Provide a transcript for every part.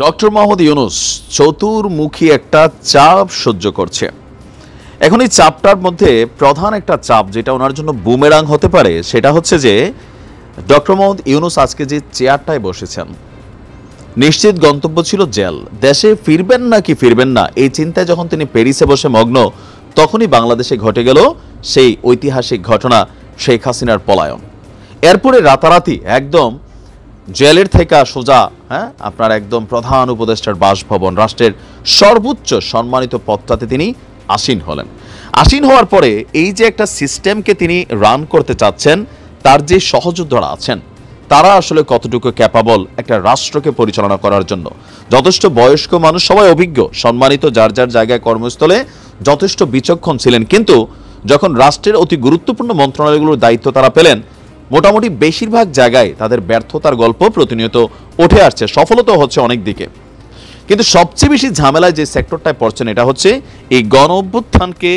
Doctor Mohammad Yunus চতুর্মুখী একটা চাপ সহ্য করছে। এখন এই চাপটার মধ্যে প্রধান একটা চাপ যেটা ওনার জন্য বুমেরাং হতে পারে সেটা হচ্ছে যে ডক্টর মোহাম্মদ ইউনূস আজকে যে চেয়ারটায় বসেছেন, নিশ্চিত গন্তব্য ছিল জেল। দেশে ফিরবেন নাকি ফিরবেন না এই চিন্তায় যখন তিনি প্যারিসে বসে মগ্ন, তখনই বাংলাদেশে ঘটে গেল সেই ঐতিহাসিক ঘটনা, শেখ হাসিনার পলায়ন। এরপরে রাতারাতি একদম জেলের থেকে সোজা আপনার একদম প্রধান উপদেষ্টার বাসভবন, রাষ্ট্রের সর্বোচ্চ সম্মানিত পদটাতে তিনি আসীন হলেন। আসীন হওয়ার পরে এই যে একটা সিস্টেমকে তিনি রান করতে চাচ্ছেন, তার যে সহযোদ্ধারা আছেন তারা আসলে কতটুকু ক্যাপাবল একটা রাষ্ট্রকে পরিচালনা করার জন্য। যথেষ্ট বয়স্ক মানুষ, সবাই অভিজ্ঞ, সম্মানিত, যার যার জায়গায় কর্মস্থলে যথেষ্ট বিচক্ষণ ছিলেন, কিন্তু যখন রাষ্ট্রের অতি গুরুত্বপূর্ণ মন্ত্রণালয়গুলোর দায়িত্ব তারা পেলেন, মোটামুটি বেশিরভাগ জায়গায় তাদের ব্যর্থতার গল্প প্রতিনিয়ত উঠে আসছে, সফলতা হচ্ছে অনেক দিকে। কিন্তু সবচেয়ে বেশি ঝামেলায় যে সেক্টরটায় পড়ছেন এটা হচ্ছে এই গণ অভ্যুত্থানকে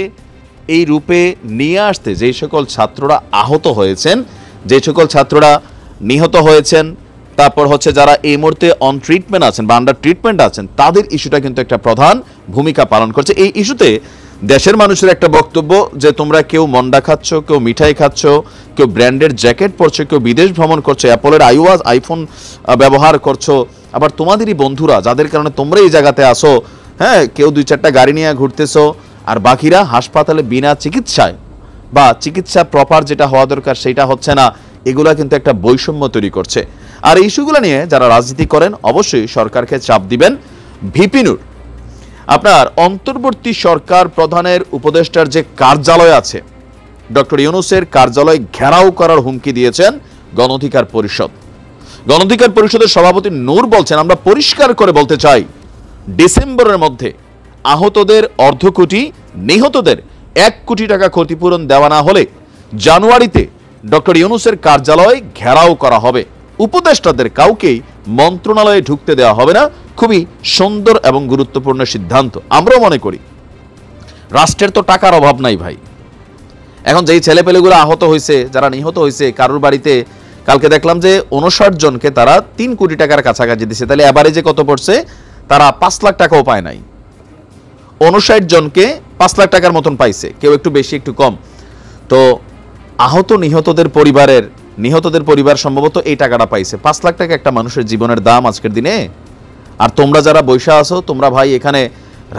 এই রূপে নিয়ে আসতে যে সকল ছাত্ররা আহত হয়েছেন, যে সকল ছাত্ররা নিহত হয়েছেন, তারপর হচ্ছে যারা এই মুহূর্তে অন ট্রিটমেন্ট আছেন বা আন্ডার ট্রিটমেন্ট আছেন, তাদের ইস্যুটা কিন্তু একটা প্রধান ভূমিকা পালন করছে। এই ইস্যুতে দেশের মানুষের একটা বক্তব্য যে তোমরা কেউ মন্ডা খাচ্ছ, কেউ মিঠাই খাচ্ছ, কেউ ব্র্যান্ডের জ্যাকেট পরছো, কেউ বিদেশ ভ্রমণ করছো, অ্যাপলের আইফোন ব্যবহার করছো, আবার তোমাদেরই বন্ধুরা যাদের কারণে তোমরা এই জায়গাতে আসো, কেউ 2-4টা গাড়ি নিয়ে ঘুরতেছো, আর বাকিরা হাসপাতালে বিনা চিকিৎসায় বা চিকিৎসা প্রপার যেটা হওয়া দরকার সেটা হচ্ছে না। এগুলা কিন্তু একটা বৈষম্য তৈরি করছে। আর এই ইস্যুগুলো নিয়ে যারা রাজনীতি করেন অবশ্যই সরকারকে চাপ দিবেন। ভিপি নূর আপনার অন্তর্বর্তী সরকার প্রধানের উপদেষ্টার যে কার্যালয় আছে, ডক্টর ইউনূসের কার্যালয় ঘেরাও করার হুমকি দিয়েছেন গণ অধিকার পরিষদ। গণ অধিকার পরিষদের সভাপতি নূর বলছেন, আমরা পরিষ্কার করে বলতে চাই, ডিসেম্বরের মধ্যে আহতদের 1/2 কোটি, নিহতদের 1 কোটি টাকা ক্ষতিপূরণ দেওয়া না হলে জানুয়ারিতে ডক্টর ইউনূসের কার্যালয় ঘেরাও করা হবে। উপদেষ্টাদের কাউকেই মন্ত্রণালয়ে ঢুকতে দেওয়া হবে না। খুবই সুন্দর এবং গুরুত্বপূর্ণ সিদ্ধান্ত। আমরাও মনে করি রাষ্ট্রের তো টাকার অভাব নাই ভাই। এখন যেই ছেলেপেলেগুলো আহত হয়েছে, যারা নিহত হয়েছে, কারোর বাড়িতে কালকে দেখলাম যে 59 জনকে তারা 3 কোটি টাকার কাছাকাছি দিচ্ছে, তাহলে এভারেজে কত পড়ছে? তারা 5 লাখ টাকাও পায় নাই। 59 জনকে 5 লাখ টাকার মতন পাইছে, কেউ একটু বেশি একটু কম। তো আহত নিহতদের পরিবার সম্ভবত এই টাকাটা পাইছে। 5 লাখ টাকা একটা মানুষের জীবনের দাম আজকের দিনে। আর তোমরা যারা বৈশা আছো, তোমরা ভাই এখানে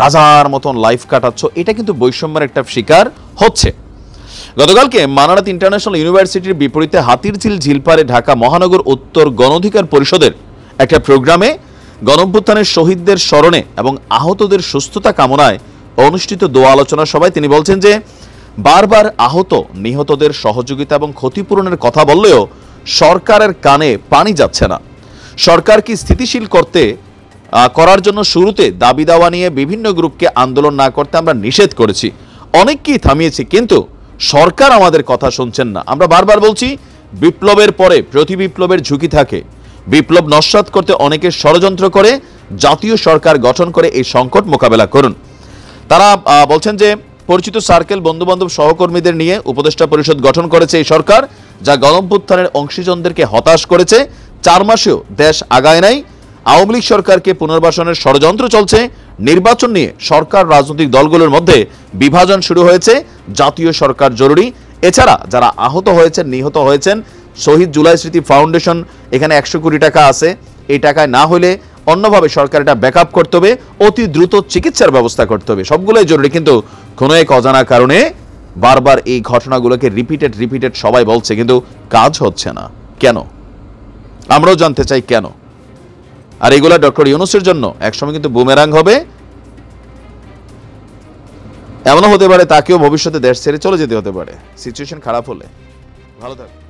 রাজার মতন লাইফ কাটাচ্ছ, এটা কিন্তু বৈষম্যের একটা শিকার হচ্ছে। গতকালকে মানারাত ইন্টারন্যাশনাল ইউনিভার্সিটির বিপরীতে হাতিরঝিল ঝিলপাড়ে ঢাকা মহানগর উত্তর গণ অধিকার পরিষদের একটা প্রোগ্রামে গণঅভ্যুত্থানের শহীদদের স্মরণে এবং আহতদের সুস্থতা কামনায় অনুষ্ঠিত দোয়া আলোচনা সভায় তিনি বলছেন যে বারবার আহত নিহতদের সহযোগিতা এবং ক্ষতিপূরণের কথা বললেও সরকারের কানে পানি যাচ্ছে না। সরকার কি স্থিতিশীল করার জন্য শুরুতে দাবি দাওয়া নিয়ে বিভিন্ন গ্রুপকে আন্দোলন না করতে আমরা নিষেধ করেছি, অনেককেই থামিয়েছি, কিন্তু সরকার আমাদের কথা শুনছেন না। আমরা বারবার বলছি, বিপ্লবের পরে প্রতি বিপ্লবের ঝুঁকি থাকে। বিপ্লব নস্যাৎ করতে অনেকে ষড়যন্ত্র করে, জাতীয় সরকার গঠন করে এই সংকট মোকাবেলা করুন। তারা বলছেন যে পরিচিত সার্কেল, বন্ধুবান্ধব, সহকর্মীদের নিয়ে উপদেষ্টা পরিষদ গঠন করেছে এই সরকার, যা গণঅভ্যুত্থানের অংশীজনদেরকে হতাশ করেছে। 4 মাসেও দেশ আগায় নাই। আওয়ামী লীগ সরকারকে পুনর্বাসনের ষড়যন্ত্র চলছে। নির্বাচন নিয়ে সরকার রাজনৈতিক দলগুলোর মধ্যে বিভাজন শুরু হয়েছে। জাতীয় সরকার জরুরি। এছাড়া যারা আহত হয়েছেন, নিহত হয়েছেন, শহীদ জুলাই স্মৃতি ফাউন্ডেশন এখানে 100 কোটি টাকা আছে, এই টাকায় না হলে অন্যভাবে সরকার এটা ব্যাকআপ করতে হবে, অতি দ্রুত চিকিৎসার ব্যবস্থা করতে হবে, সবগুলোই জরুরি। কিন্তু কোনো এক অজানা কারণে বারবার এই ঘটনাগুলোকে রিপিটেড সবাই বলছে, কিন্তু কাজ হচ্ছে না। কেন? আমরাও জানতে চাই কেন। আর এগুলা ডক্টর ইউনূসের জন্য একসময় কিন্তু বুমেরাং হবে। এমনও হতে পারে তাকেও ভবিষ্যতে দেশ ছেড়ে চলে যেতে হতে পারে, সিচুয়েশন খারাপ হলে। ভালো থাকবে।